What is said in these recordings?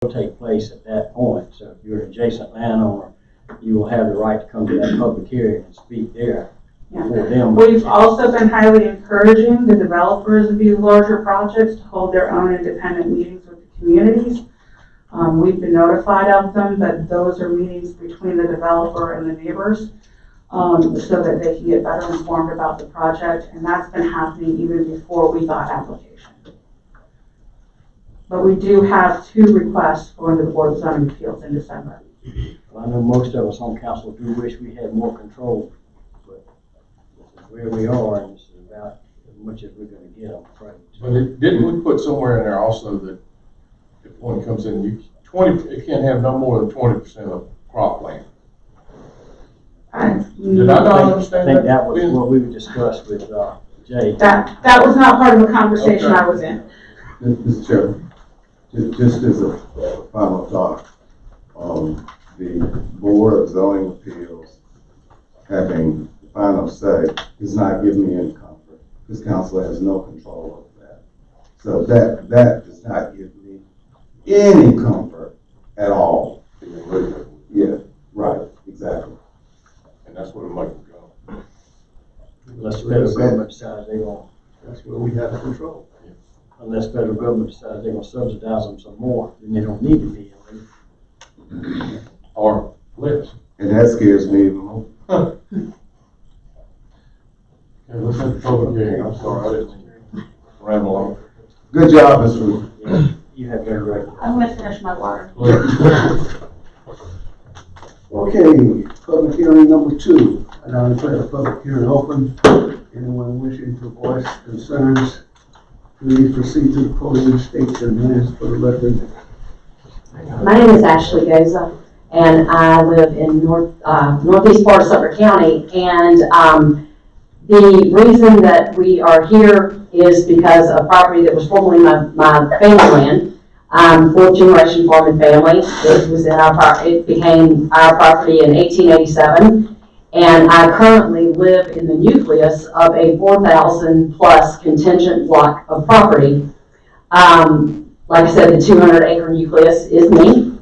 will take place at that point. So if you're an adjacent landowner, you will have the right to come to that public hearing and speak there for them. We've also been highly encouraging the developers of these larger projects to hold their own independent meetings with the communities. We've been notified of them, but those are meetings between the developer and the neighbors, so that they can get better informed about the project, and that's been happening even before we got application. But we do have 2 requests going to the Board of Zoning Appeals in December. Well, I know most of us on council do wish we had more control, but this is where we are, and this is about as much as we're going to get, I'm afraid. But didn't we put somewhere in there also that if one comes in, it can't have no more than 20% of cropland? Did I not understand I think that was what we discussed with Jay. That was not part of the conversation I was in. Mr. Chairman, just as a final thought, the Board of Zoning Appeals having the final say is not giving me any comfort, because council has no control over that. So that does not give me any comfort at all. Yeah, right, exactly. And that's where the money will go. Unless the federal government decides they won't. That's where we have control. Unless federal government decides they're going to subsidize them some more, then they don't need to be. Or less. And that scares me even more. Okay, let's have the public hearing. I'm sorry, I didn't ramble on. Good job, Mr. Ruth. Yeah, you have been great. I'm going to finish my water. Okay, public hearing number 2. I now declare the public hearing open. Anyone wishing to voice concerns, please proceed to the podium, state your names for the record. My name is Ashley Goza, and I live in northeast part of Sumter County. And the reason that we are here is because of property that was formerly my family land. 4th generation farming family. It was in our property. It became our property in 1887, and I currently live in the nucleus of a 4,000 plus contingent block of property. Like I said, the 200-acre nucleus is me,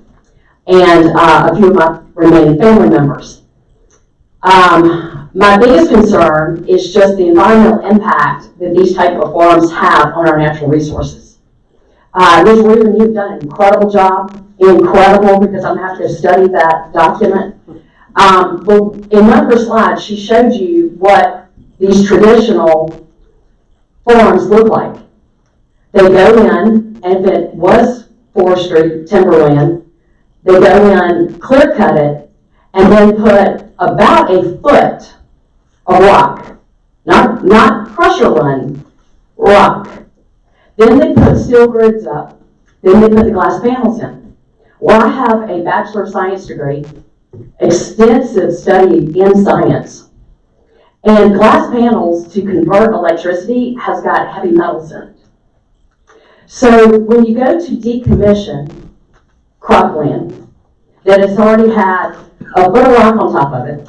and a few of my remaining family members. My biggest concern is just the environmental impact that these type of farms have on our natural resources. Ms. Rubin, you've done an incredible job. Incredible, because I'm going to have to study that document. Well, in one of her slides, she showed you what these traditional farms look like. They go in, and if it was forestry, timberland, they go in, clear cut it, and then put about a foot of rock. Not crusher run, rock. Then they put steel grids up. Then they put the glass panels in. Well, I have a Bachelor of Science degree, extensive study in science. And glass panels, to convert electricity, has got heavy metals in it. So when you go to decommission cropland that has already had a foot of rock on top of it,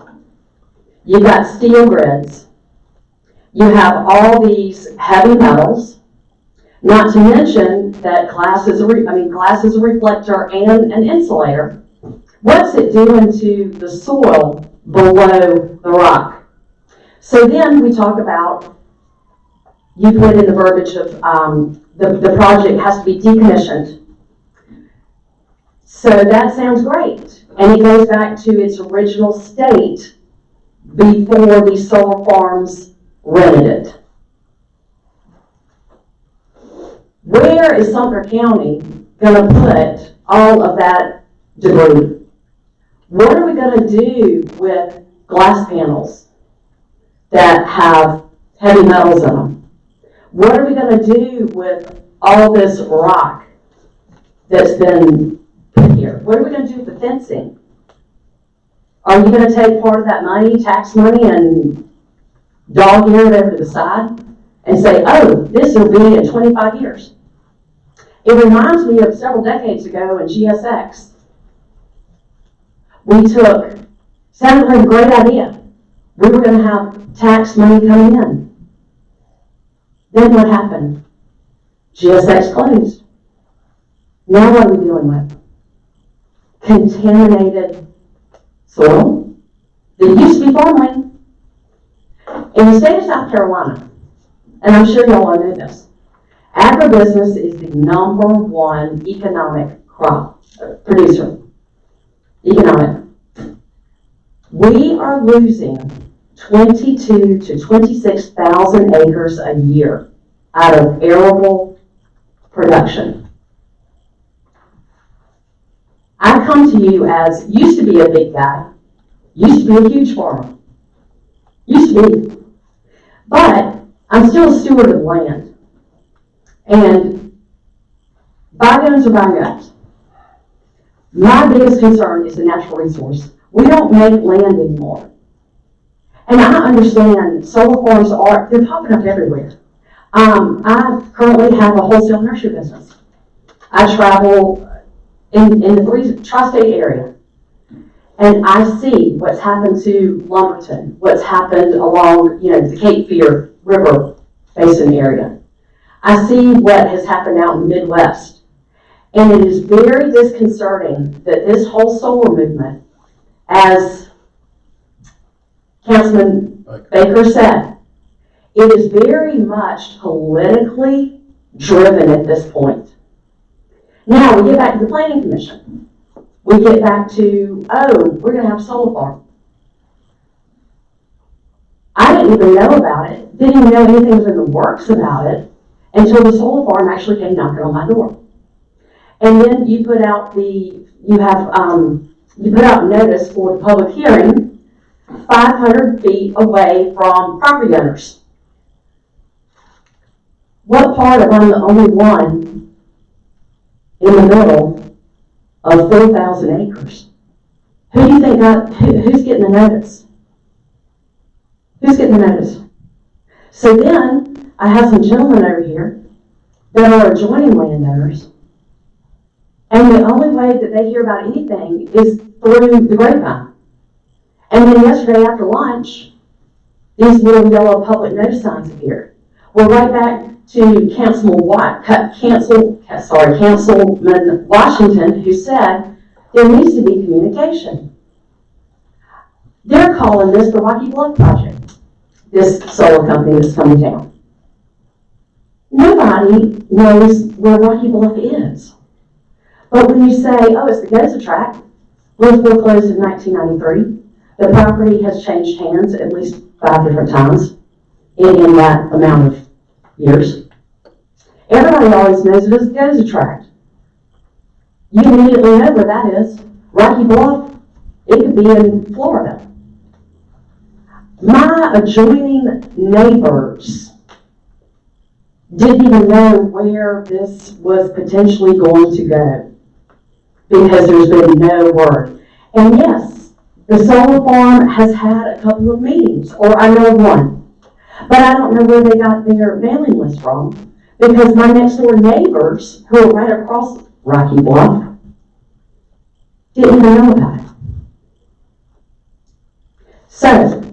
you've got steel grids, you have all these heavy metals. Not to mention that glass is a reflector and an insulator. What's it doing to the soil below the rock? So then we talk about, you put in the verbiage of the project has to be decommissioned. So that sounds great. And it goes back to its original state before these solar farms rented it. Where is Sumter County going to put all of that debris? What are we going to do with glass panels that have heavy metals in them? What are we going to do with all this rock that's been put here? What are we going to do with the fencing? Are you going to take part of that money, tax money, and dog ear it over to the side and say, oh, this will be in 25 years? It reminds me of several decades ago in GSX. We sounded like a great idea. We were going to have tax money coming in. Then what happened? GSX closed. Now what are we dealing with? contaminated soil that used to be farmland. In the state of South Carolina, and I'm sure y'all know this, agribusiness is the #1 economic crop producer. Economic. We are losing 22 to 26,000 acres a year out of arable production. I come to you as, used to be a big guy, used to be a huge farmer, used to be, but I'm still a steward of land. And bygones are bygones. My biggest concern is the natural resource. We don't make land anymore. And I understand solar farms they're popping up everywhere. I currently have a wholesale nursery business. I travel in the tri-state area, and I see what's happened to Lumberton, what's happened along, the Cape Fear River Basin area. I see what has happened out in the Midwest, and it is very disconcerting that this whole solar movement, as Councilman Baker said, it is very much politically driven at this point. Now, we get back to the Planning Commission. We get back to, we're going to have a solar farm. I didn't even know about it, didn't even know anything was in the works about it until the solar farm actually came knocking on my door. And then you put out notice for the public hearing 500 feet away from property owners. What part of I'm the only one in the middle of 4,000 acres? Who do you think who's getting the notice? Who's getting the notice? So then I have some gentlemen over here that are adjoining landowners, and the only way that they hear about anything is through the grapevine. And then yesterday after lunch, these little yellow public notice signs appeared. We're right back to Councilman Washington, who said there needs to be communication. They're calling this the Rocky Bluff Project, this solar company that's coming down. Nobody knows where Rocky Bluff is. But when you say, it's the Goza tract, was foreclosed in 1993, the property has changed hands at least 5 different times in that amount of years. Everybody always knows it as the Goza tract. You immediately know where that is. Rocky Bluff, it could be in Florida. My adjoining neighbors didn't even know where this was potentially going to go because there's been no word. And yes, the solar farm has had a couple of meetings, or I know one, but I don't know where they got their mailing list from because my next door neighbors who are right across Rocky Bluff didn't even know about it. So,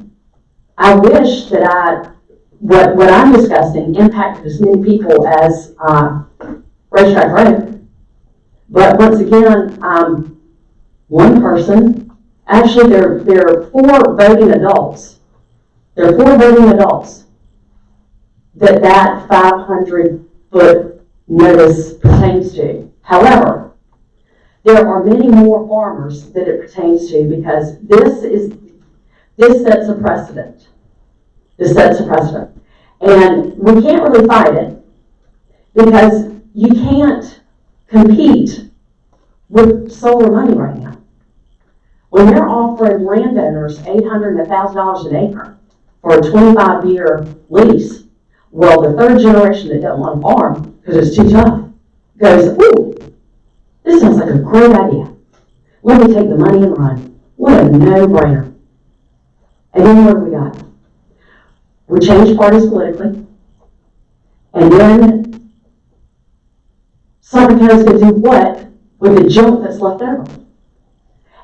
I wish that what I'm discussing impacted as many people as Racetrack Road. But once again, one person, actually there are 4 voting adults. There are 4 voting adults that 500-foot notice pertains to. However, there are many more farmers that it pertains to because this sets a precedent. This sets a precedent. And we can't really fight it because you can't compete with solar money right now. When they're offering landowners $800 and $1,000 an acre for a 25-year lease, well, the third generation that doesn't want to farm because it's too tough goes, ooh, this sounds like a great idea. Let me take the money and run. What a no-brainer. And then what do we got? We change parties politically, and then Sumter County's going to do what with the junk that's left over?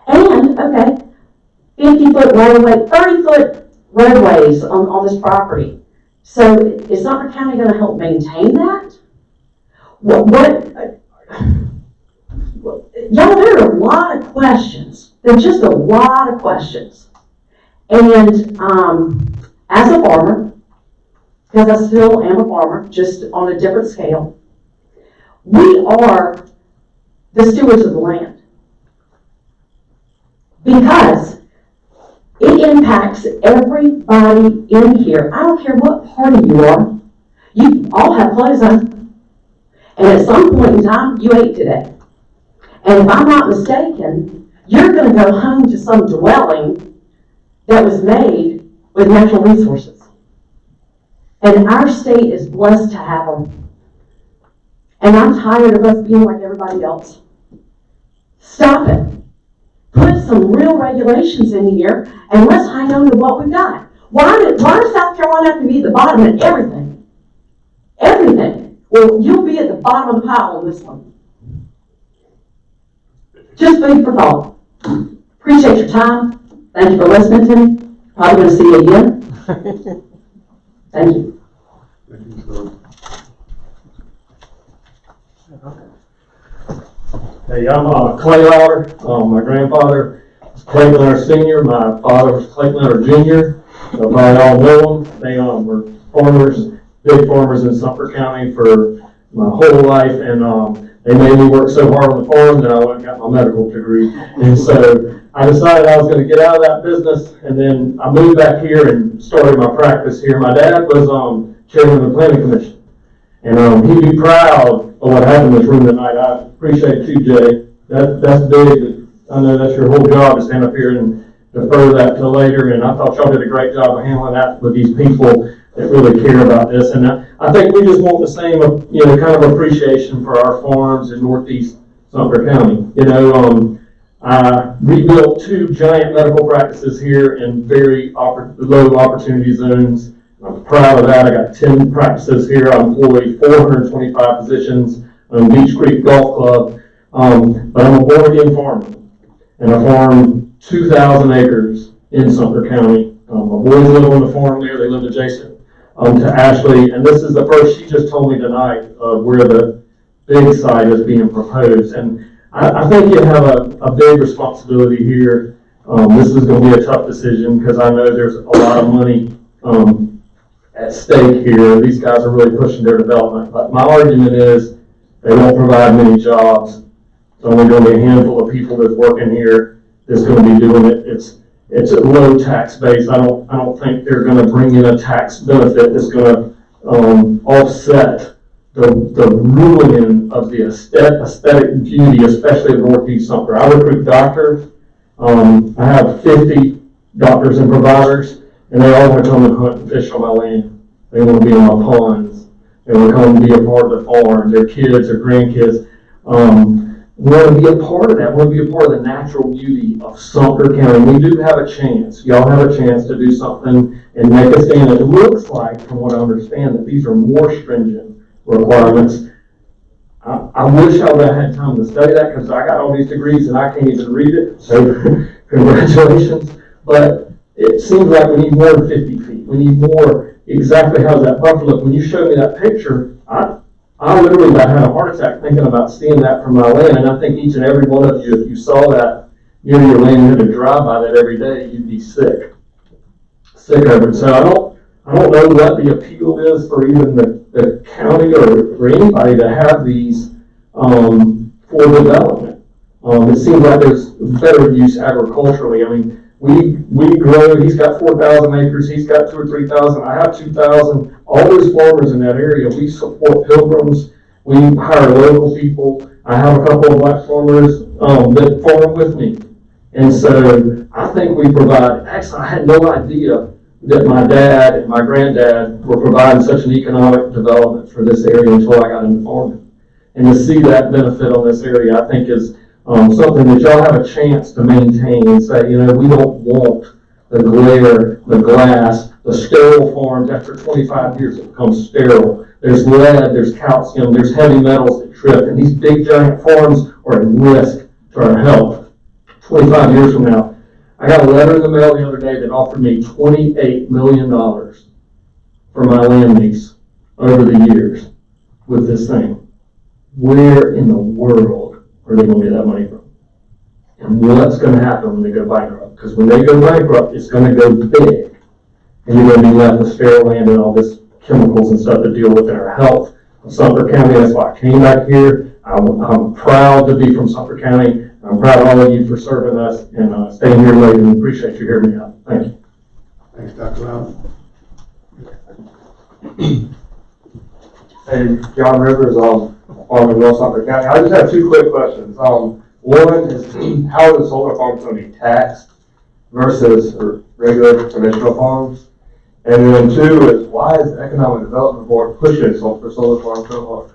And, 50-foot roadway, 30-foot roadways on this property. So is Sumter County going to help maintain that? Y'all, there are lot of questions. There's just a lot of questions. And as a farmer, because I still am a farmer, just on a different scale, we are the stewards of the land. Because it impacts everybody in here. I don't care what party you are. You all have clothes on. And at some point in time, you ate today. And if I'm not mistaken, you're going to go home to some dwelling that was made with natural resources. And our state is blessed to have them. And I'm tired of us being like everybody else. Stop it. Put some real regulations in here and let's hang on to what we've got. Why does South Carolina have to be at the bottom of everything? Everything. Well, you'll be at the bottom of the pile on this one. Just food for thought. Appreciate your time. Thank you for listening to me. Probably going to see you again. Thank you. Hey, I'm Clay Lauder. My grandfather was Clay Lauder Sr. My father was Clay Lauder Jr. Probably all know them. They were farmers, big farmers in Sumter County for my whole life, and they made me work so hard on the farm that I went and got my medical degree. And so I decided I was going to get out of that business, and then I moved back here and started my practice here. My dad was chairman of the planning commission, and he'd be proud of what happened in this room tonight. I appreciate you, Jay. That's big. I know that's your whole job to stand up here and defer that till later, and I thought y'all did a great job of handling that with these people that really care about this. And I think we just want the same, kind of appreciation for our farms in northeast Sumter County. I rebuilt 2 giant medical practices here in very low opportunity zones. I'm proud of that. I got 10 practices here. I employ 425 physicians on Beach Creek Golf Club. But I'm a born-again farmer, and I farm 2,000 acres in Sumter County. My boys live on the farm there. They live adjacent to Ashley, and this is the first, she just told me tonight, where the big site is being proposed. And I think you have a big responsibility here. This is going to be a tough decision because I know there's a lot of money at stake here. These guys are really pushing their development. But my argument is they won't provide many jobs. It's only going to be a handful of people that's working here that's going to be doing it. It's a low tax base. I don't think they're going to bring in a tax benefit that's going to offset the ruining of the aesthetic beauty, especially of Northeast Sumter. I recruit doctors. I have 50 doctors and providers, and they all want to come and hunt and fish on my land. They want to be in my ponds. They want to come and be a part of the farm. Their kids, their grandkids. Want to be a part of that. Want to be a part of the natural beauty of Sumter County. We do have a chance. Y'all have a chance to do something and make a stand. It looks like, from what I understand, that these are more stringent requirements. I wish I would have had time to study that because I got all these degrees and I can't even read it. So congratulations. But it seems like we need more than 50 feet. We need more. Exactly how does that buffer look? When you showed me that picture, I literally had a heart attack thinking about seeing that from my land, and I think each and every one of you, if you saw that near your land, you had to drive by that every day, you'd be sick of it. So I don't know what the appeal is for even the county or for anybody to have these for development. It seems like there's better use agriculturally. I mean, we grow, he's got 4,000 acres, he's got 2,000 or 3,000, I have 2,000. All those farmers in that area, we support pilgrims, we hire local people. I have a couple of black farmers that farm with me. And so I think we provide, actually I had no idea that my dad and my granddad were providing such an economic development for this area until I got into farming. And to see that benefit on this area, I think is something that y'all have a chance to maintain and say, we don't want the glare, the glass, the sterile farms. After 25 years, it becomes sterile. There's lead, there's calcium, there's heavy metals that trip, and these big giant farms are at risk to our health. 25 years from now, I got a letter in the mail the other day that offered me $28 million for my land lease over the years with this thing. Where in the world are they going to get that money from? and what's going to happen when they go bankrupt. Because when they go bankrupt, it's going to go big, and you're going to be left with sterile land and all this chemicals and stuff to deal with in our health. Sumter County, that's why I came back here. I'm proud to be from Sumter County. I'm proud of all of you for serving us and staying here late, and appreciate you hearing me out. Thank you. Thanks, Dr. Allen. Hey, John Rivers, farming North Sumter County. I just have two quick questions. One is how are the solar farms going to be taxed versus regular conventional farms? And then two is why is the Economic Development Board pushing for solar farms so hard?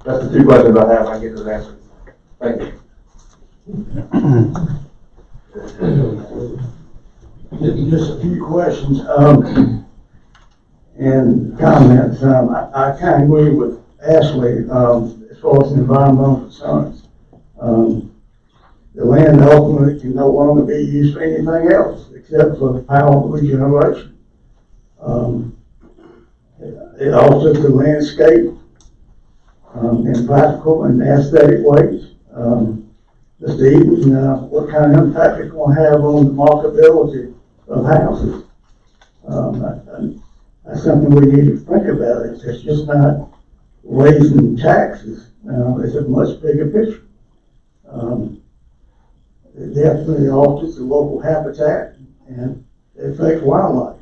That's the two questions I have. I get those answers. Thank you. Just a few questions and comments. I kind of agree with Ashley as far as environmental concerns. The land ultimately can no longer be used for anything else except for the power of regeneration. It alters the landscape in practical and aesthetic ways. Mr. Eaton, what kind of impact it's going to have on the marketability of houses? That's something we need to think about. It's just not raising taxes. It's a much bigger picture. It definitely alters the local habitat and it affects wildlife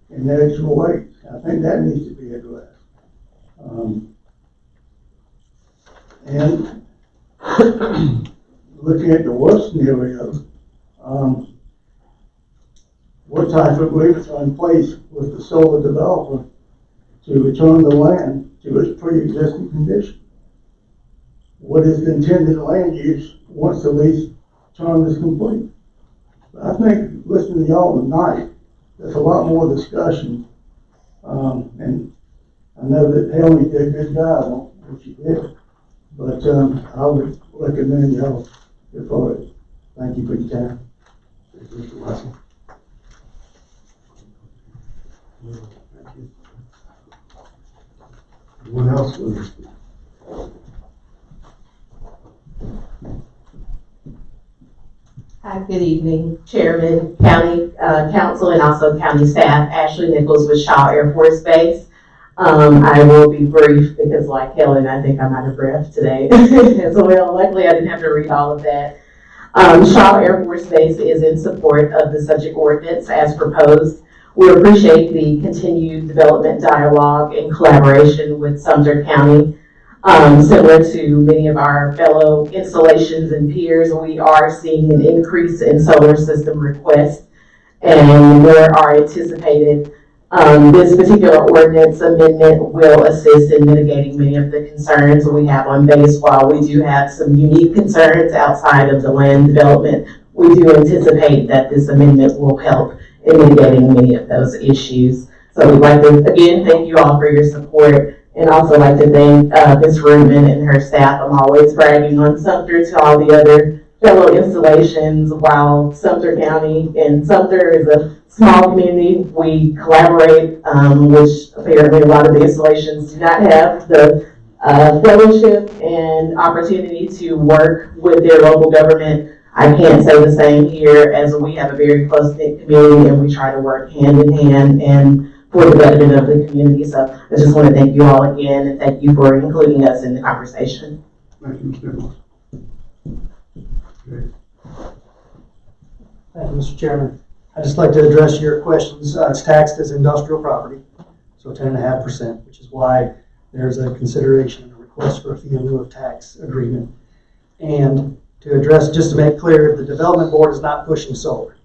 in natural ways. I think that needs to be addressed. And looking at the worst scenario, what type of agreements are in place with the solar developer to return the land to its pre-existing condition? What is the intended land use once the lease term is complete? I think listening to y'all tonight, there's a lot more discussion, and I know that Helmy did a good job on what she did, but I would recommend y'all go for it. Thank you for your time. Thank you, Mr. Watson. Thank you. Anyone else with us? Hi, good evening, Chairman, County Council, and also County staff. Ashley Nichols with Shaw Air Force Base. I will be brief because like Helen, I think I'm out of breath today as well. Luckily, I didn't have to read all of that. Shaw Air Force Base is in support of the subject ordinance as proposed. We appreciate the continued development dialogue and collaboration with Sumter County. Similar to many of our fellow installations and peers, we are seeing an increase in solar system requests and more are anticipated. This particular ordinance amendment will assist in mitigating many of the concerns we have on base. While we do have some unique concerns outside of the land development, we do anticipate that this amendment will help in mitigating many of those issues. So we'd like to, again, thank you all for your support. And also like to thank Ms. Rubin and her staff. I'm always bragging on Sumter to all the other fellow installations. While Sumter County and Sumter is a small community, we collaborate, which apparently a lot of the installations do not have the fellowship and opportunity to work with their local government. I can't say the same here, as we have a very close-knit community and we try to work hand in hand and for the betterment of the community. So I just want to thank you all again and thank you for including us in the conversation. Thank you, Mr. Nichols. Okay. Thank you, Mr. Chairman. I'd just like to address your questions. It's taxed as industrial property, so 10.5%, which is why there's a consideration and a request for a fee in lieu of tax agreement. And to address, just to make clear, the development board is not pushing solar.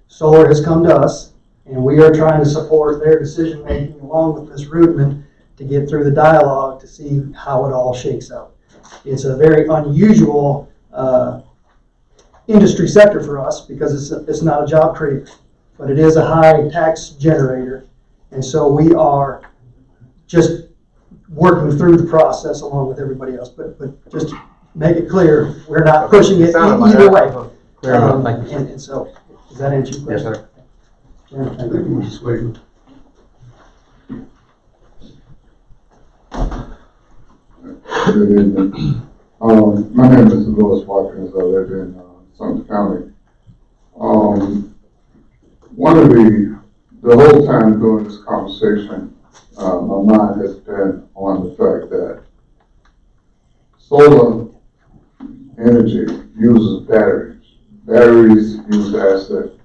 Solar has come to us, and we are trying to support their decision-making along with Ms. Rudman to get through the dialogue to see how it all shakes out. It's a very unusual industry sector for us because it's not a job creator, but it is a high tax generator. And so we are just working through the process along with everybody else. But just to make it clear, we're not pushing it either way. And so, does that answer your question? Yes, sir. Thank you, Mr. Swayze. Good evening. My name is Louis Watkins. I live in Sumter County. One of the whole time during this conversation, my mind has been on the fact that solar energy uses batteries. Batteries use acid,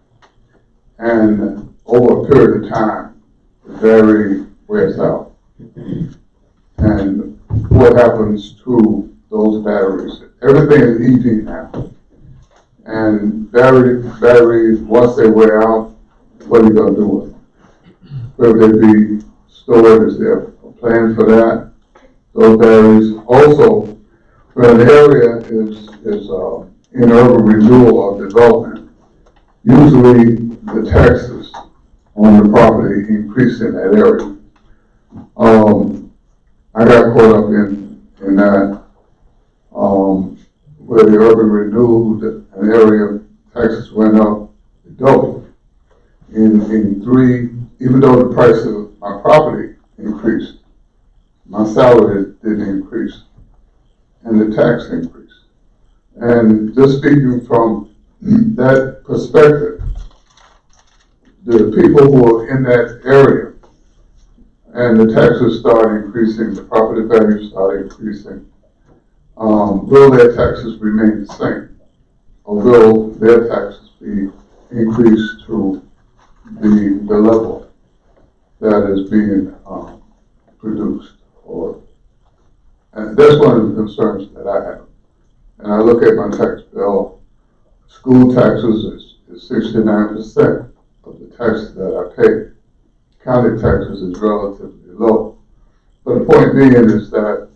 and over a period of time, the battery wears out. And what happens to those batteries? Everything is EV now. And batteries, once they wear out, what are you going to do with them? Will they be stored? Is there a plan for that? Those batteries also, when the area is in urban renewal or development, usually the taxes on the property increase in that area. I got caught up in that, where the urban renewal, an area taxes went up double. Even though the price of my property increased, my salary didn't increase, and the tax increased. And just speaking from that perspective, the people who are in that area, and the taxes start increasing, the property values start increasing, will their taxes remain the same? Or will their taxes be increased to the level that is being produced? And that's one of the concerns that I have. And I look at my tax bill, school taxes is 69% of the taxes that I pay. County taxes is relatively low. But the point being is that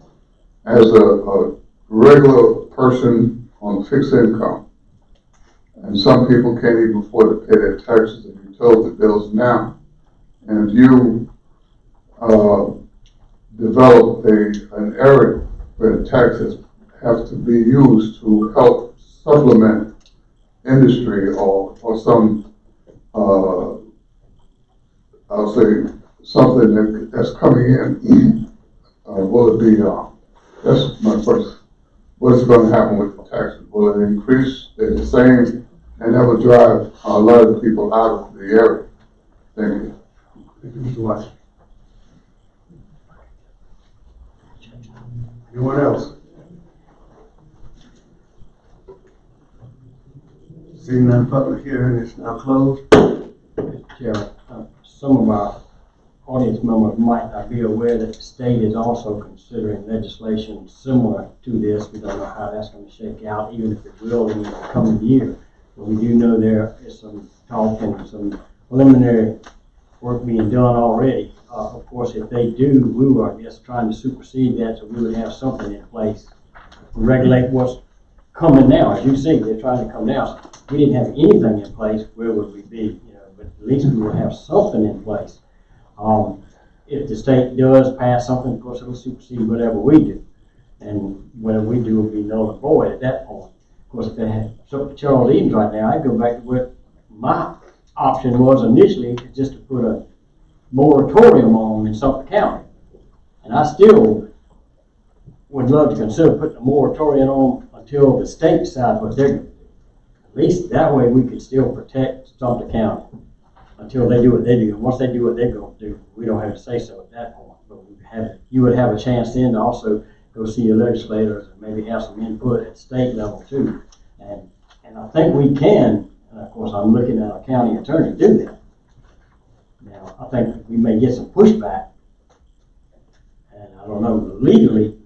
as a regular person on fixed income, and some people can't even afford to pay their taxes and utility bills now, and if you develop an area where the taxes have to be used to help supplement industry or some, I'll say, something that's coming in, will it be, that's my first, what's going to happen with the taxes? Will it increase, stay the same, and that will drive a lot of people out of the area? Thank you. Thank you, Mr. Watson. Anyone else? Seeing none, public hearing is now closed. Mr. Chairman, some of our audience members might not be aware that the state is also considering legislation similar to this. We don't know how that's going to shake out, even if it will in the coming year. But we do know there is some talk and some preliminary work being done already. Of course, if they do, we were, I guess, trying to supersede that so we would have something in place to regulate what's coming now. As you see, they're trying to come now. If we didn't have anything in place, where would we be? But at least we will have something in place. If the state does pass something, of course, it'll supersede whatever we do. And whatever we do will be null and void at that point. Of course, if they had something Charles Eden's right now, I'd go back to what my option was initially, just to put a moratorium on them in Sumter County. And I still would love to consider putting a moratorium on them until the state decides what they're going to do. At least that way we could still protect Sumter County until they do what they do. And once they do what they're going to do, we don't have to say so at that point. But you would have a chance then to also go see your legislators and maybe have some input at state level too. And I think we can, and of course I'm looking at a county attorney to do that. Now, I think we may get some pushback, and I don't know legally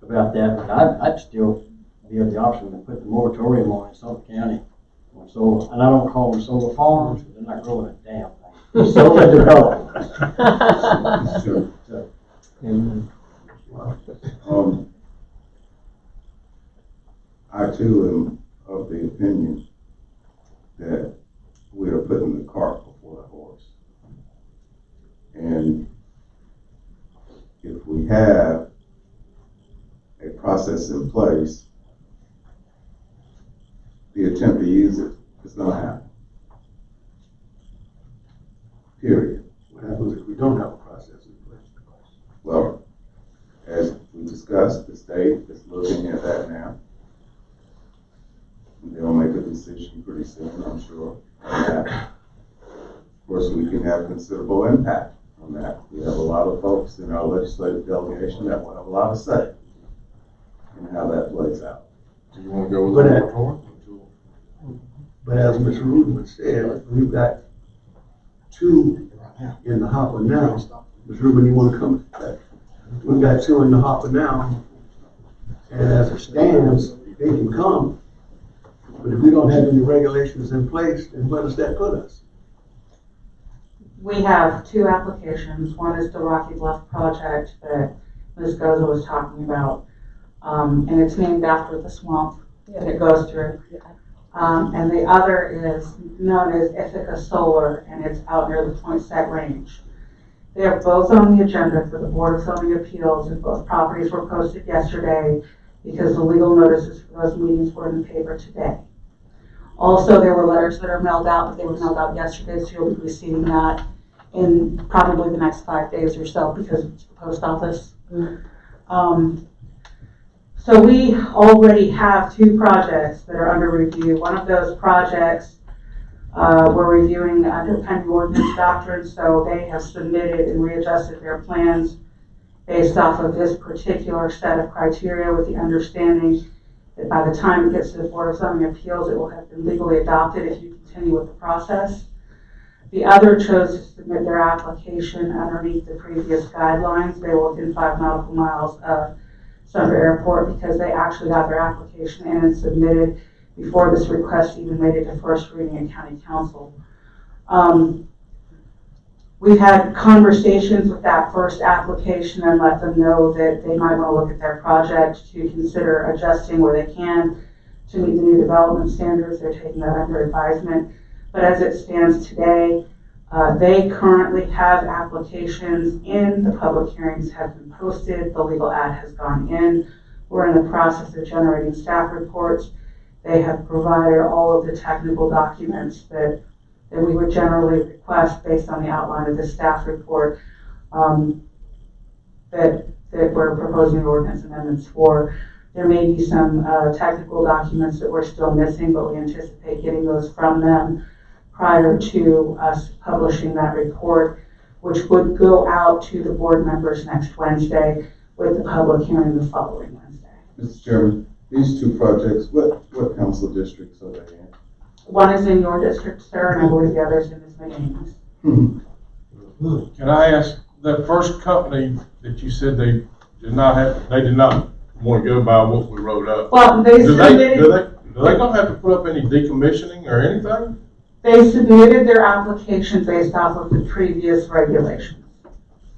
about that, but I'd still give the option to put the moratorium on in Sumter County on solar. And I don't call them solar farms, because they're not growing a damn thing. Solar development. Sure. So, I too am of the opinion that we are putting the cart before the horse. And if we have a process in place, the attempt to use it is going to happen. Period. What happens if we don't have a process in place? Well, as we discussed, the state is looking at that now. They'll make a decision pretty soon, I'm sure, on that. Of course, we can have considerable impact on that. We have a lot of folks in our legislative delegation that will have a lot to say in how that plays out. Do you want to go with that report? But as Mr. Rubin said, we've got two in the hopper now. Ms. Rubin, you want to come? We've got two in the hopper now. And as it stands, they can come. But if we don't have any regulations in place, then where does that put us? We have two applications. One is the Rocky Bluff project that Ms. Goza was talking about. And it's named after the swamp that it goes through. And the other is known as Ithaca Solar, and it's out near the Poinsett Range. They are both on the agenda for the Board of Zoning Appeals, and both properties were posted yesterday because the legal notices for those meetings were in the paper today. Also, there were letters that are mailed out, but they were mailed out yesterday, so you'll be receiving that in probably the next 5 days or so because it's the post office. So we already have two projects that are under review. One of those projects we're reviewing under pending ordinance doctrine, so they have submitted and readjusted their plans based off of this particular set of criteria with the understanding that by the time it gets to the Board of Zoning Appeals, it will have been legally adopted if you continue with the process. The other chose to submit their application underneath the previous guidelines. They were within 5 nautical miles of Sumter Airport because they actually got their application in and submitted before this request even made it to first reading in County Council. We've had conversations with that first application and let them know that they might want to look at their project to consider adjusting where they can to meet the new development standards. They're taking that under advisement. But as it stands today, they currently have applications in. The public hearings have been posted. The legal ad has gone in. We're in the process of generating staff reports. They have provided all of the technical documents that we would generally request based on the outline of the staff report that we're proposing ordinance amendments for. There may be some technical documents that we're still missing, but we anticipate getting those from them prior to us publishing that report, which would go out to the board members next Wednesday with the public hearing the following Wednesday. Mr. Chairman, these two projects, what council districts are they in? One is in your district, sir, and I believe the other is in Ms. McGinn's. Can I ask, that first company that you said they did not want to go by what we wrote up? Well, Do they don't have to put up any decommissioning or anything? They submitted their application based off of the previous regulations.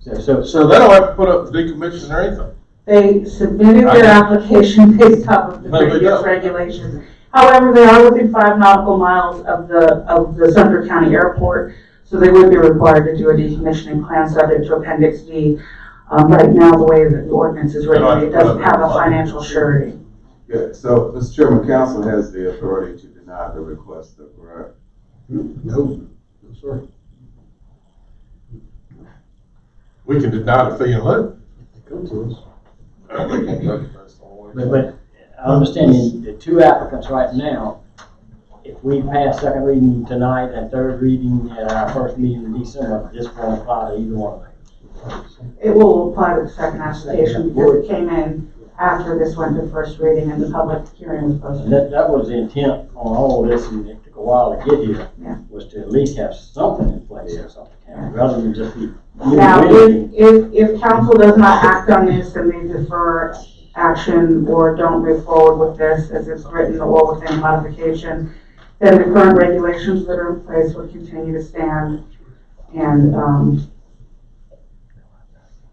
So they don't have to put up decommissioning or anything? They submitted their application based off of the previous regulations. However, they are within 5 nautical miles of the Sumter County Airport, so they would be required to do a decommissioning plan subject to Appendix D. Right now, the way that the ordinance is written, it doesn't have a financial surety. Yeah, so Mr. Chairman, council has the authority to deny the request, correct? No, sir. We can deny the fee and lieu. Come to us. But I understand the two applicants right now, if we pass second reading tonight and third reading at our first meeting in December, this won't apply to either one of them. It will apply to the second application because it came in after this went to first reading and the public hearing was posted. That was the intent on all of this, and it took a while to get here, was to at least have something in place in Sumter County, rather than just be. Now, if council does not act on this and they defer action or don't move forward with this as it's written or with any modification, then the current regulations that are in place would continue to stand, and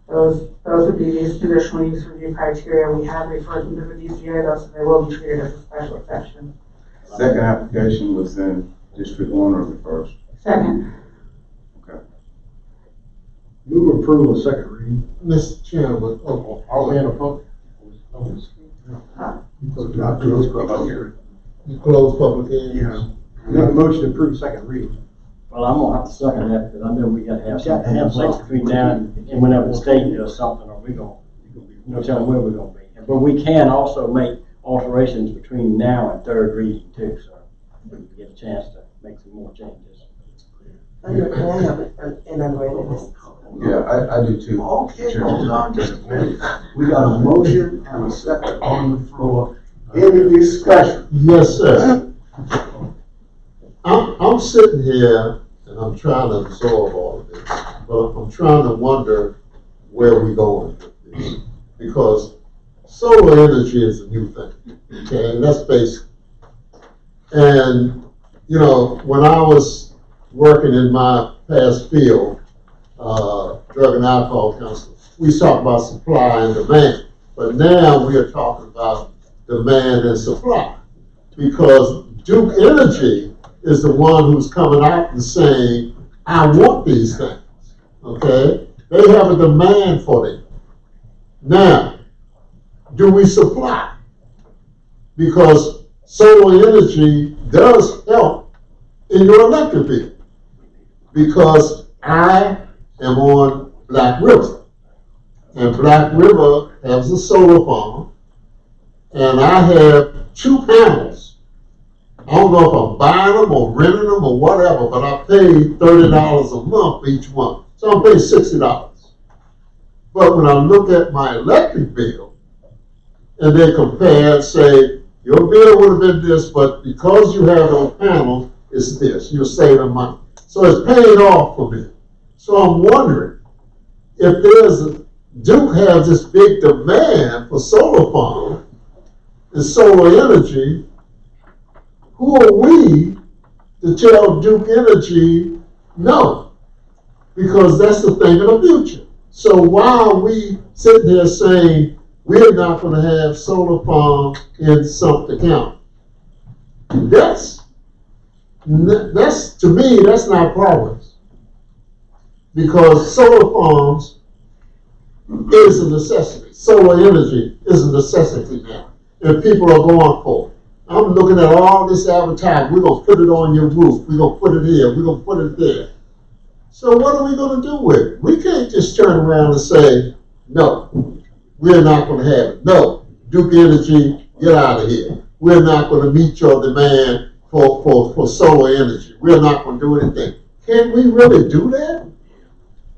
those would be these conditional use review criteria. We have referred them to the DCA, though, so they will be treated as a special exception. Second application was in District 1 or the first? Second. Okay. Move approval of second reading. Mr. Chairman, Are we in a public? You close public hearing. Yeah. Make a motion to approve second reading. Well, I'm gonna have to second that, because I know we gotta have something in place between now and whenever the state does something, or we gonna, no telling where we're gonna be. But we can also make alterations between now and third reading too, so we can get a chance to make some more changes. I have an unreadiness. Yeah, I do too. Okay, Sure. hold on just a minute. We got a motion and a second on the floor. Any discussion? Yes, sir. I'm sitting here and I'm trying to absorb all of this, but I'm trying to wonder where we're going with this. Because solar energy is a new thing, okay, and that's basic. And, you know, when I was working in my past field, drug and alcohol counseling, we talk about supply and demand. But now we are talking about demand and supply. Because Duke Energy is the one who's coming out and saying, I want these things, okay? They have a demand for them. Now, do we supply? Because solar energy does help in your electric bill. Because I am on Black River. And Black River has a solar farm. And I have 2 panels. I don't know if I'm buying them or renting them or whatever, but I pay $30 a month for each one. So I'm paying $60. But when I look at my electric bill, and they compare and say, your bill would have been this, but because you have those panels, it's this. You're saving money. So it's paid off for me. So I'm wondering, if Duke has this big demand for solar farms and solar energy, who are we to tell Duke Energy no? Because that's the thing of the future. So why are we sitting there saying we're not going to have solar farms in Sumter County? That's to me, that's not progress. Because solar farms is a necessity. Solar energy is a necessity now. And people are going for it. I'm looking at all this advertising. We're going to put it on your roof. We're going to put it here. We're going to put it there. So what are we going to do with it? We can't just turn around and say, no, we're not going to have it. No, Duke Energy, get out of here. We're not going to meet your demand for solar energy. We're not going to do anything. Can we really do that?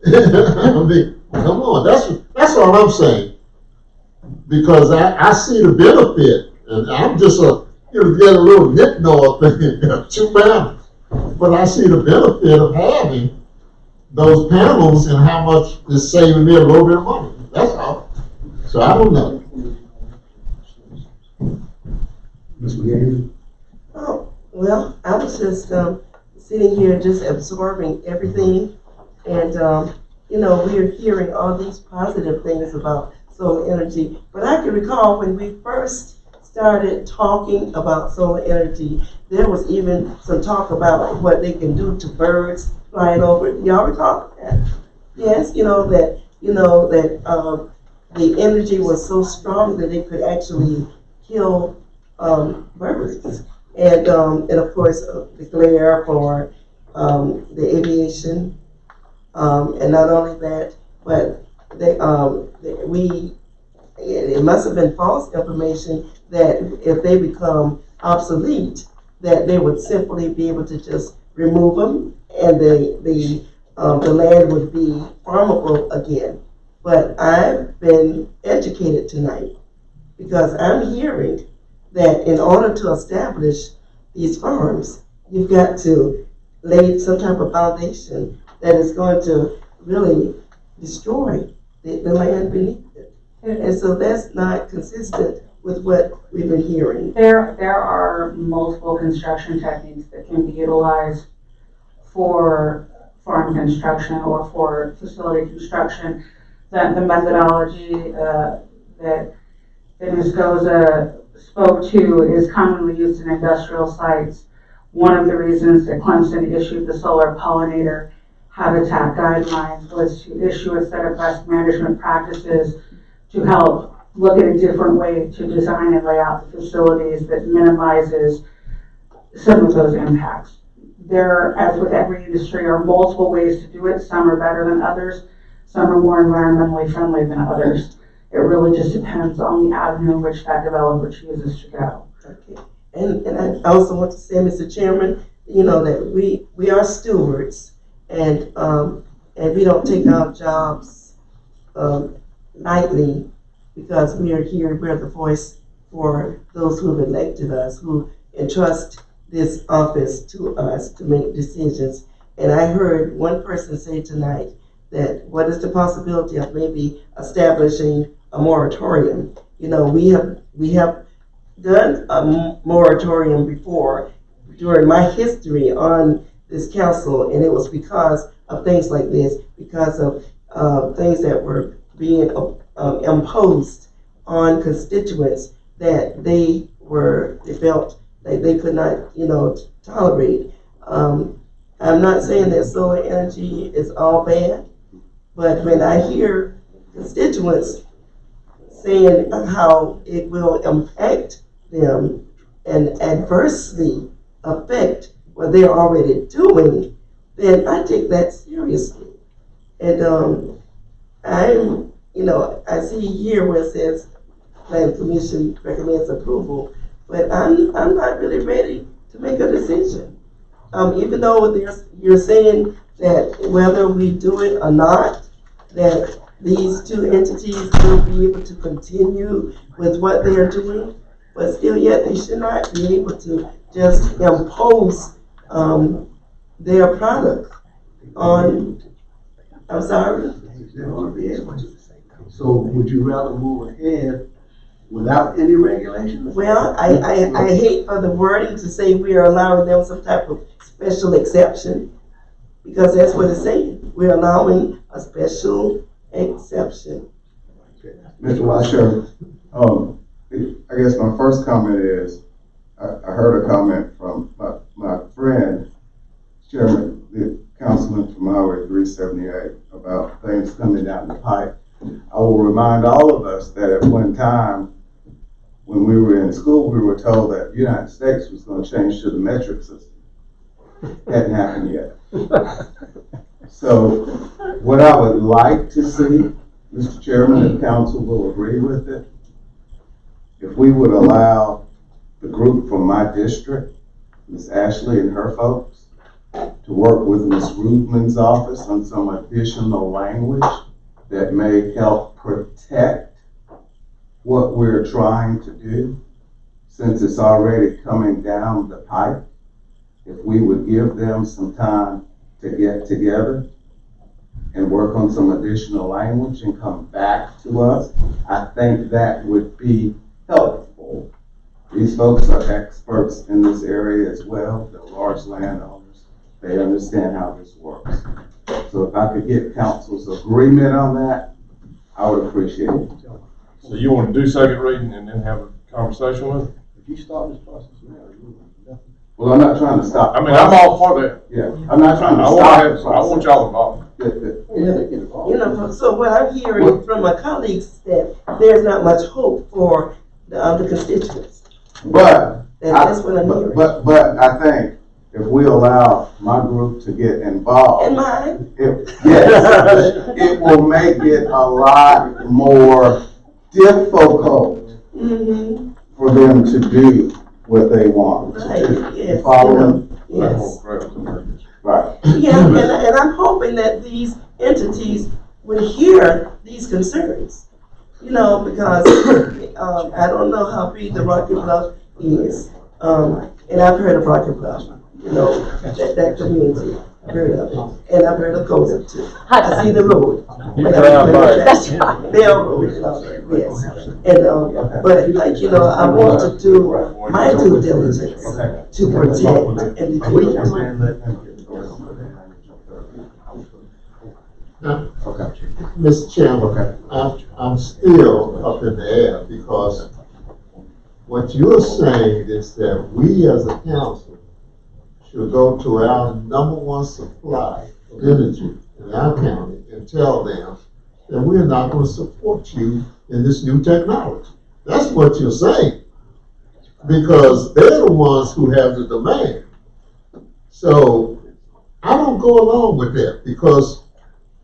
I mean, come on. That's all I'm saying. Because I see the benefit, and I'm just get a little nitnor thing, 2 panels. But I see the benefit of having those panels and how much is saving me a little bit of money. That's all. So I don't know. Ms. McGee? Oh, well, I was just sitting here just absorbing everything. And, you know, we are hearing all these positive things about solar energy. But I can recall when we first started talking about solar energy, there was even some talk about what they can do to birds flying over. Y'all recall that? Yes, that the energy was so strong that it could actually kill birds. And of course, the glare for the aviation. And not only that, but it must have been false information that if they become obsolete, that they would simply be able to just remove them and the land would be farmable again. But I've been educated tonight because I'm hearing that in order to establish these farms, you've got to lay some type of foundation that is going to really destroy the land beneath it. And so that's not consistent with what we've been hearing. There are multiple construction techniques that can be utilized for farm construction or for facility construction. That the methodology that Ms. Goza spoke to is commonly used in industrial sites. One of the reasons that Clemson issued the solar pollinator habitat guidelines was to issue a set of best management practices to help look at a different way to design and lay out the facilities that minimizes some of those impacts. There, as with every industry, are multiple ways to do it. Some are better than others. Some are more environmentally friendly than others. It really just depends on the avenue in which that developer chooses to go. Okay. And I also want to say, Mr. Chairman, you know, that we are stewards, and we don't take our jobs lightly, because we are here, we're the voice for those who have elected us, who entrust this office to us to make decisions. And I heard one person say tonight that what is the possibility of maybe establishing a moratorium? You know, we have done a moratorium before during my history on this council, and it was because of things like this, because of things that were being imposed on constituents that they felt like they could not, you know, tolerate. I'm not saying that solar energy is all bad, but when I hear constituents saying how it will impact them and adversely affect what they're already doing, then I take that seriously. And I see here where it says Plan Commission recommends approval, but I'm not really ready to make a decision. Even though you're saying that whether we do it or not, that these two entities will be able to continue with what they are doing, but still yet they should not be able to just impose their product on, I'm sorry? They want to be able to. So would you rather move ahead without any regulations? Well, I hate for the wording to say we are allowing them some type of special exception, because that's what it's saying. We're allowing a special exception. Mr. Washer, I guess my first comment is, I heard a comment from my friend, Chairman, the councilman from Highway 378, about things coming down the pipe. I will remind all of us that at one time, when we were in school, we were told that the United States was going to change to the metric system. Hadn't happened yet. So what I would like to see, Mr. Chairman, and council will agree with it, if we would allow the group from my district, Ms. Ashley and her folks, to work with Ms. Rudman's office on some additional language that may help protect what we're trying to do, since it's already coming down the pipe. If we would give them some time to get together and work on some additional language and come back to us, I think that would be helpful. These folks are experts in this area as well. They're large landowners. They understand how this works. So if I could get council's agreement on that, I would appreciate it. So you want to do second reading and then have a conversation with them? If you start this process now, Well, I'm not trying to stop. I mean, I'm all for that. Yeah, I'm not trying to I want y'all involved. You know, so what I'm hearing from my colleagues is that there's not much hope for the other constituents. But That's what I'm hearing. But I think if we allow my group to get involved, And mine? yes, it will make it a lot more difficult for them to do what they want. Right, yes. Following? Yes. Right. Yeah, and I'm hoping that these entities would hear these concerns. You know, because I don't know how big the Rocky Bluff is. And I've heard of Rocky Bluff, you know, that community. I've heard of it. And I've heard of Coza too. I see the road. That's right. Bell Road and all that, yes. And, but like, you know, I want to do my due diligence to protect and defend. Okay. Mr. Chairman, I'm still up in the air, because what you're saying is that we as a council should go to our #1 supply of energy in our county and tell them that we're not going to support you in this new technology. That's what you're saying, because they're the ones who have the demand. So I don't go along with that, because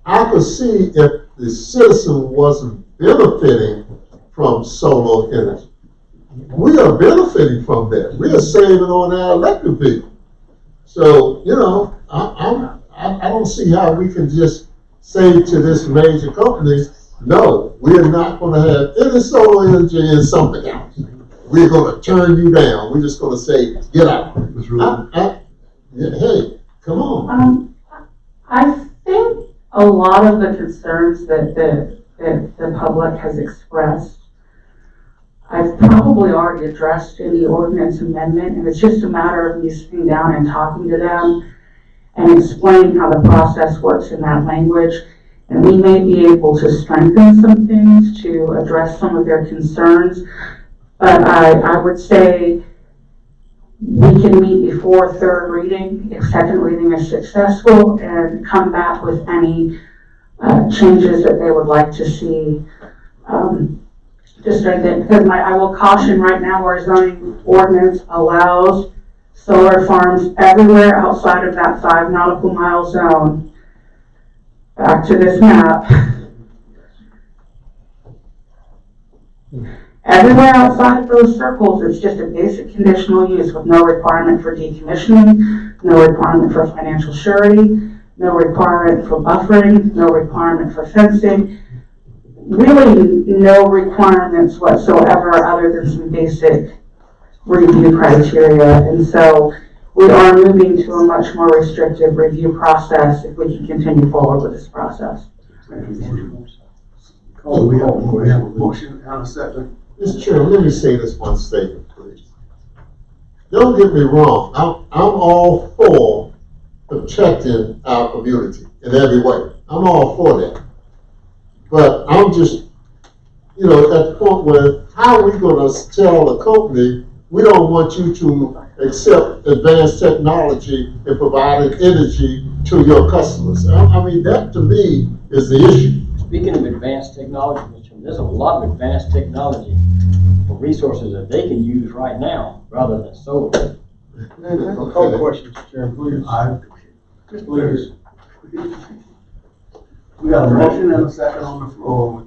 I could see if the citizen wasn't benefiting from solar energy. We are benefiting from that. We are saving on our electric bill. So, you know, I don't see how we can just say to this major company, no, we're not going to have any solar energy in something else. We're going to turn you down. We're just going to say, get out. Hey, come on. I think a lot of the concerns that the public has expressed, I've probably already addressed in the ordinance amendment, and it's just a matter of me sitting down and talking to them and explaining how the process works in that language. And we may be able to strengthen some things to address some of their concerns. But I would say we can meet before third reading, if second reading is successful, and come back with any changes that they would like to see to strengthen. Because I will caution right now, our zoning ordinance allows solar farms everywhere outside of that 5 nautical mile zone. Back to this map. Everywhere outside of those circles, it's just a basic conditional use with no requirement for decommissioning, no requirement for financial surety, no requirement for buffering, no requirement for fencing. Really no requirements whatsoever other than some basic review criteria. And so we are moving to a much more restrictive review process if we can continue forward with this process. Oh, we have a motion and a second. Mr. Chairman, let me say this one statement, please. Don't get me wrong. I'm all for protecting our community in every way. I'm all for that. But I'm just, you know, at the point where how are we going to tell a company we don't want you to accept advanced technology in providing energy to your customers? I mean, that to me is the issue. Speaking of advanced technology, there's a lot of advanced technology for resources that they can use right now rather than solar. Call the question, Mr. Chairman, please. Please. We got a motion and a second on the floor.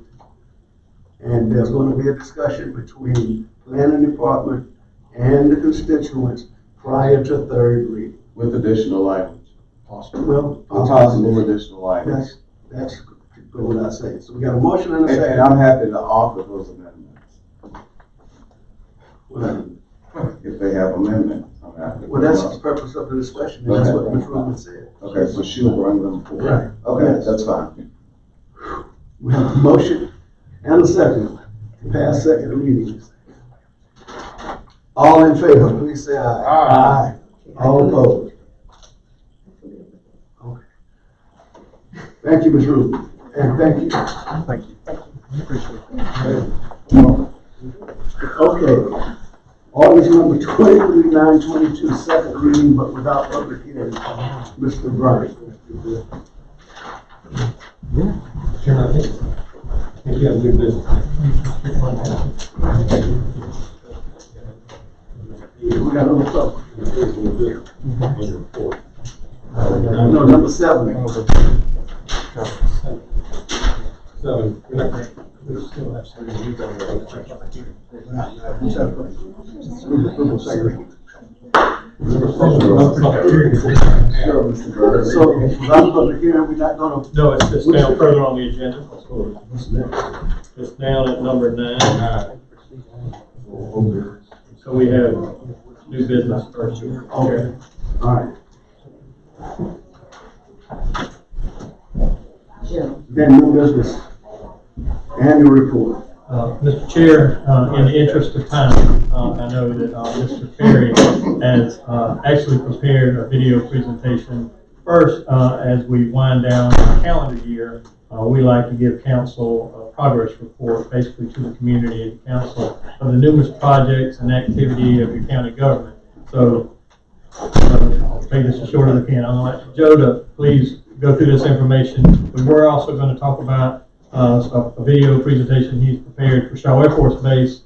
And there's going to be a discussion between planning department and the constituents prior to third reading. With additional language. Possible. Well, With possible additional language. That's good what I say. So we got a motion and a second. And I'm happy to offer those amendments. Well, if they have amendments, I'm happy. Well, that's the purpose of the discussion, and that's what Ms. Rubin said. Okay, so she'll bring them forward. Right. Okay, that's fine. We have a motion and a second to pass second readings. All in favor, please say aye. Aye. All opposed? Okay. Thank you, Ms. Rubin, and thank you. Thank you. Appreciate it. Okay. Ordinance number 23-922, second reading, but without public hearing. Mr. Bryant. Chairman, I think you have good business. We got another public. No, number 7. We still have some reviews on the So, without public hearing, we're not gonna. No, it's just down further on the agenda. It's down at number 9. So we have new business first. Okay. All right. Then new business. Annual report. Mr. Chair, in the interest of time, I know that Mr. Perry has actually prepared a video presentation. First, as we wind down the calendar year, we like to give council a progress report, basically to the community and council of the numerous projects and activity of your county government. So, I'll make this as short as I can. I'm going to let Joe to please go through this information. We were also going to talk about a video presentation he's prepared for Shaw Air Force Base,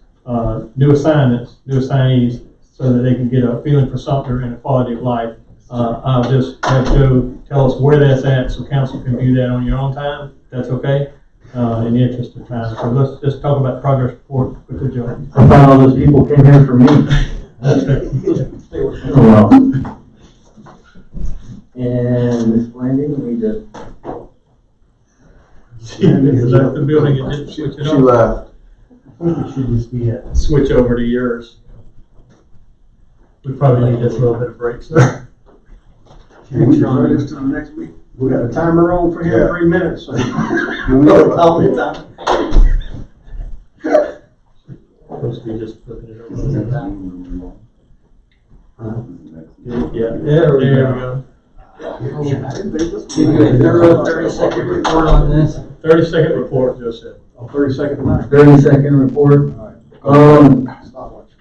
new assignments, new assignees, so that they can get a feeling for Sumter and a quality of life. I'll just have Joe tell us where that's at so council can view that on your own time. That's okay? in the interest of time. So let's just talk about progress report quickly, Joe. I thought all those people came here for me. Oh, well. And Ms. Blanding, we just. She left the building and didn't switch it She on. left. I think it should just be a switch over to yours. We probably need just a little bit of break, sir. Can we defer this to the next week? We got a timer on for him, Yeah. 3 minutes, so. Can we have How many times? Supposed to be just flipping it over. Yeah. There we go. 30-second report on this. 30-second report, Joe said. 30-second tonight. 30-second report.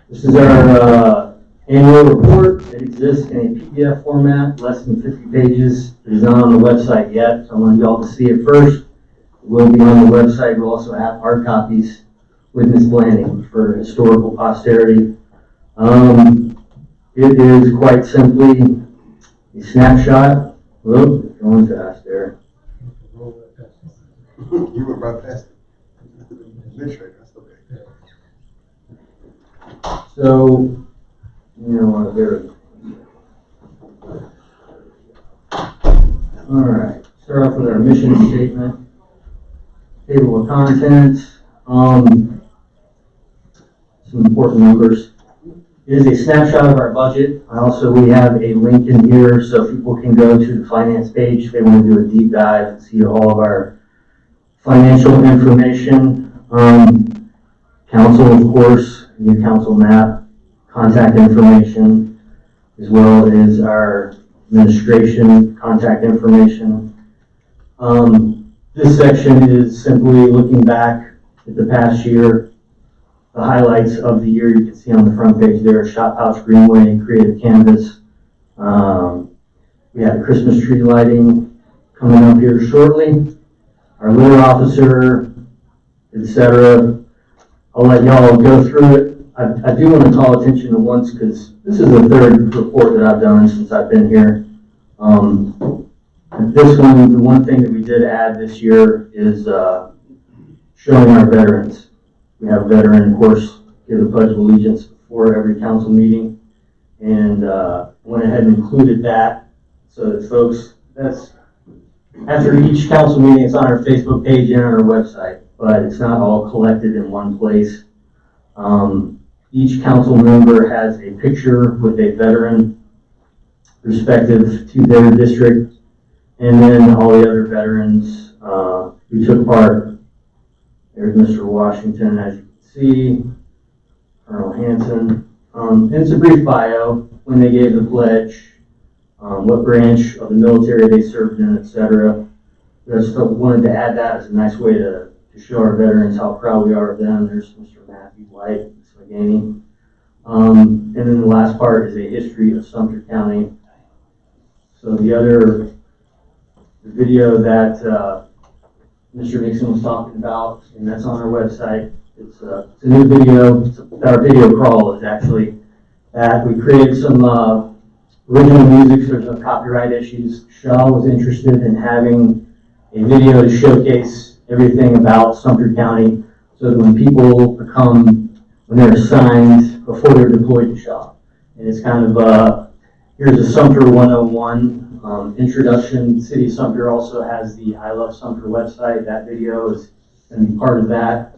This is our annual report. It exists in a PDF format, less than 50 pages. It is not on the website yet, so I wanted y'all to see it first. It will be on the website. We'll also have hard copies with Ms. Blanding for historical posterity. It is quite simply a snapshot. Whoop, going fast there. You went right past it. Administrator, that's okay. So, you know, all right, start off with our mission statement, table of contents, some important numbers. It is a snapshot of our budget. We have a link in here so people can go to the finance page if they want to do a deep dive and see all of our financial information. Council, of course, new council map, contact information, as well as our administration contact information. This section is simply looking back at the past year. The highlights of the year you can see on the front page there: Shop House Greenway, Creative Canvas. We have Christmas tree lighting coming up here shortly. Our litter officer, etc. I'll let y'all go through it. I do want to call attention to once, because this is the third report that I've done since I've been here. This one, the one thing that we did add this year is showing our veterans. We have a veteran, of course, give the Pledge of Allegiance before every council meeting, and went ahead and included that so that folks, that's after each council meeting, it's on our Facebook page and on our website, but it's not all collected in one place. Each council member has a picture with a veteran respective to their district, and then all the other veterans who took part. There's Mr. Washington, as you can see, Colonel Hanson. And it's a brief bio, when they gave the pledge, what branch of the military they served in, etc. Just wanted to add that as a nice way to show our veterans how proud we are of them. There's Mr. Matthew White, Ms. McGaney. And then the last part is a history of Sumter County. So the video that Mr. Nixon was talking about, and that's on our website. It's a new video. Our video crawl is actually that. We created some original music, so there's no copyright issues. Shaw was interested in having a video to showcase everything about Sumter County, so that when people when they're assigned before they're deployed to Shaw. And it's kind of, here's a Sumter 101 introduction. City of Sumter also has the I Love Sumter website. That video is going to be part of that.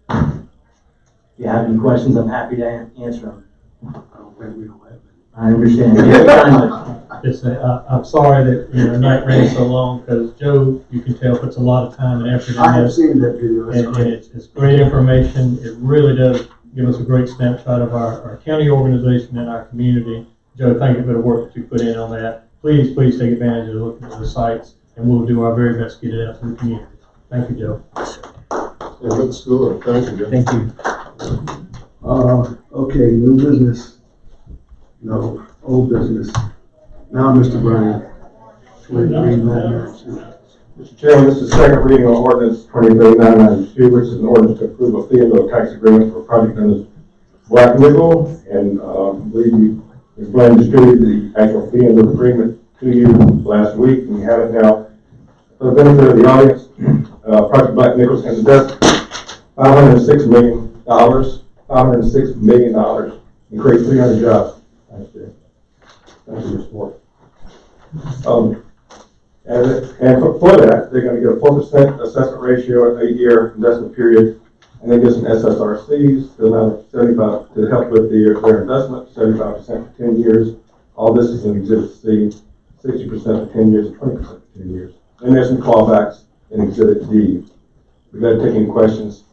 If you have any questions, I'm happy to answer them. I don't think we don't have it. I understand. I'm sorry that night ran so long, because Joe, you can tell, puts a lot of time and effort I in have this. seen that video. It's And great. it's great information. It really does give us a great snapshot of our county organization and our community. Joe, thank you for the work that you put in on that. Please take advantage of looking at the sites, and we'll do our very best to get it out to the community. Thank you, Joe. It looks good. Thank you. Thank you. Okay, new business. No, old business. Now, Mr. Bryan. 23-992. Mr. Chairman, this is the second reading on ordinance 23-992, which is an ordinance to approve a fee and lieu tax agreement for a project known as Black Nickel. And I believe you explained and distributed the actual fee and lieu agreement to you last week, and you have it now. For the benefit of the audience, Project Black Nichols can invest $506 million and create 300 jobs. Thank you. Thank you for your support. And for that, they're going to get a 4% assessment ratio, an 8-year investment period, and then get some SSRCs to allow 75 to help with their investment, 75% for 10 years. All this is in Exhibit C, 60% for 10 years and 20% for 10 years. And there's some clawbacks in Exhibit D. We've got to take any questions.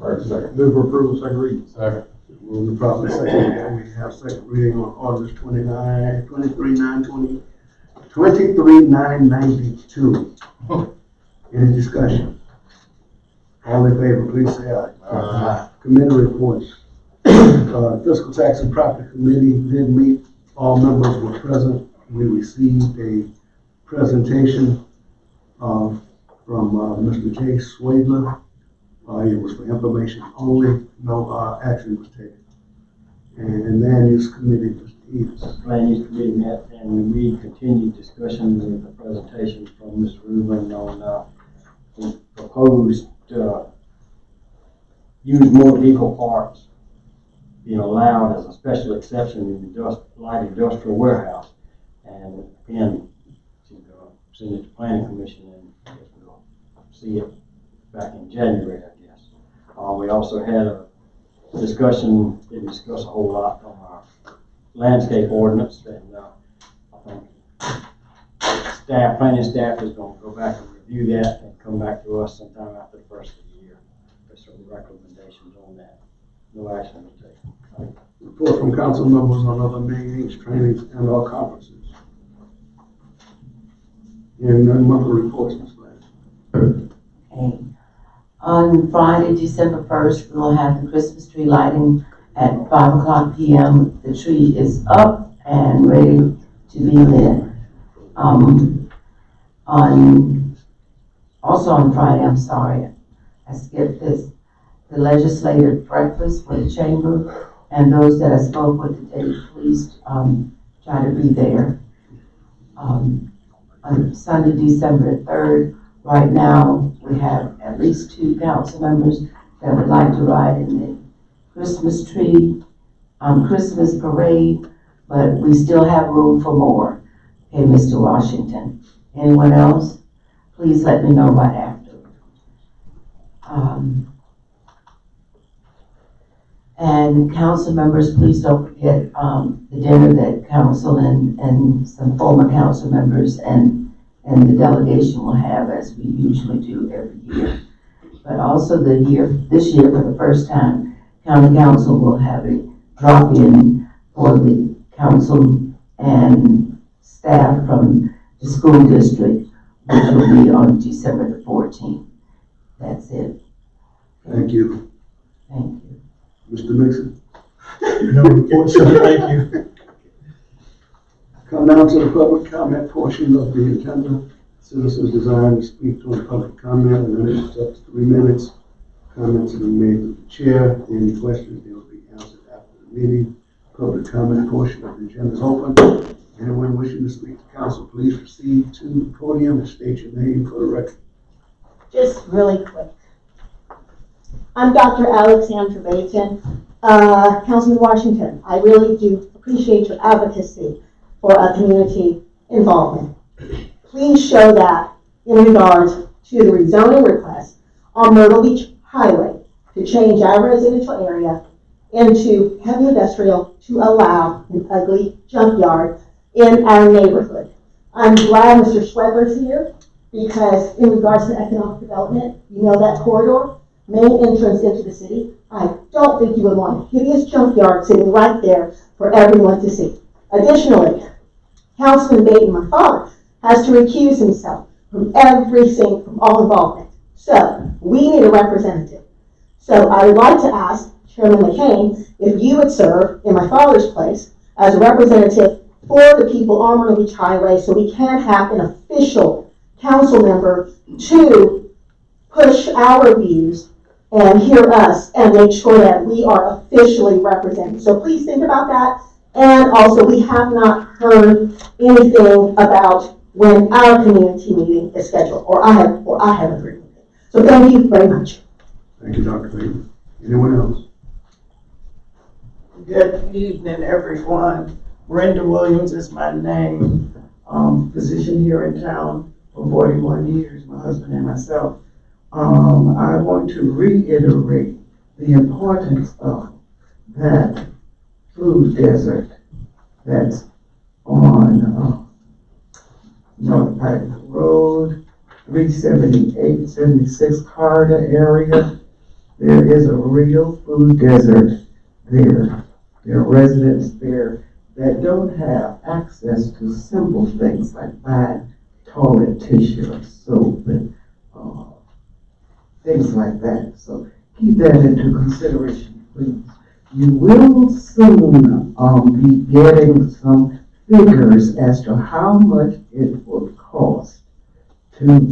All right, second. Move for approval, second reading. Second. Move the properly second. We have second reading on ordinance 23,992. Any discussion? All in favor, please say aye. Aye. Committee reports. Fiscal Tax and Property Committee did meet. All members were present. We received a presentation from Mr. Jay Swadler. It was for information only. No action was taken. And Land Use Committee, Mr. Edens. Land Use Committee met and we continued discussions with the presentation from Ms. Rubin on the proposed use motor vehicle parts being allowed as a special exception in the light industrial warehouse. And again, send it to Planning Commission and I guess we'll see it back in January, I guess. We also had a discussion, didn't discuss a whole lot on our landscape ordinance, and I think planning staff is going to go back and review that and come back to us sometime after the first of the year with some recommendations on that. No action was taken. Report from council members on other meetings, trainings, and or conferences. And none monthly reports, Ms. Lance. Okay. On Friday, December 1st, we'll have the Christmas tree lighting at 5:00 p.m. The tree is up and ready to be lit. Also on Friday, I'm sorry, I skipped this, the legislative breakfast for the chamber, and those that I spoke with today, please try to be there. On Sunday, December 3rd, right now, we have at least 2 council members that would like to ride in the Christmas tree, Christmas parade, but we still have room for more. Okay, Mr. Washington. Anyone else? Please let me know right after. And council members, please don't forget the dinner that council and some former council members and the delegation will have, as we usually do every year. But also this year for the first time, county council will have a drop-in for the council and staff from the school district, which will be on December the 14th. That's it. Thank you. Thank you. Mr. Mixon. No report, sir. Thank you. Come down to the public comment portion of the agenda. Citizens desire to speak to a public comment, and then it's up to 3 minutes. Comments will be made to the chair. Any questions, they will be answered after the meeting. Public comment portion of the agenda is open. Anyone wishing to speak to council, please proceed to the podium and state your name for the record. Just really quick. I'm Dr. Alexandra Baton. Councilman Washington, I really do appreciate your advocacy for community involvement. Please show that in regards to the rezoning request on Myrtle Beach Highway to change our residential area into heavy industrial to allow an ugly junkyard in our neighborhood. I'm glad Mr. Schweber's here because in regards to economic development, you know that corridor, main entrance into the city, I don't think you would want a hideous junkyard sitting right there for everyone to see. Additionally, Councilman Baton, my father, has to recuse himself from all involvement. So we need a representative. So I would like to ask Chairman McCain if you would serve in my father's place as a representative for the people on Myrtle Beach Highway so we can have an official council member to push our views and hear us and make sure that we are officially represented. So please think about that. And also, we have not heard anything about when our community meeting is scheduled, or I have agreed with it. So thank you very much. Thank you, Dr. Clayton. Anyone else? Good evening, everyone. Brenda Williams is my name. Physician here in town for 41 years, my husband and myself. I want to reiterate the importance of that food desert that's on North Pike Road, 378, 76 Carter area. There is a real food desert there. There are residents there that don't have access to simple things like buying toilet tissue or soap and things like that. So keep that into consideration, please. You will soon be getting some figures as to how much it will cost to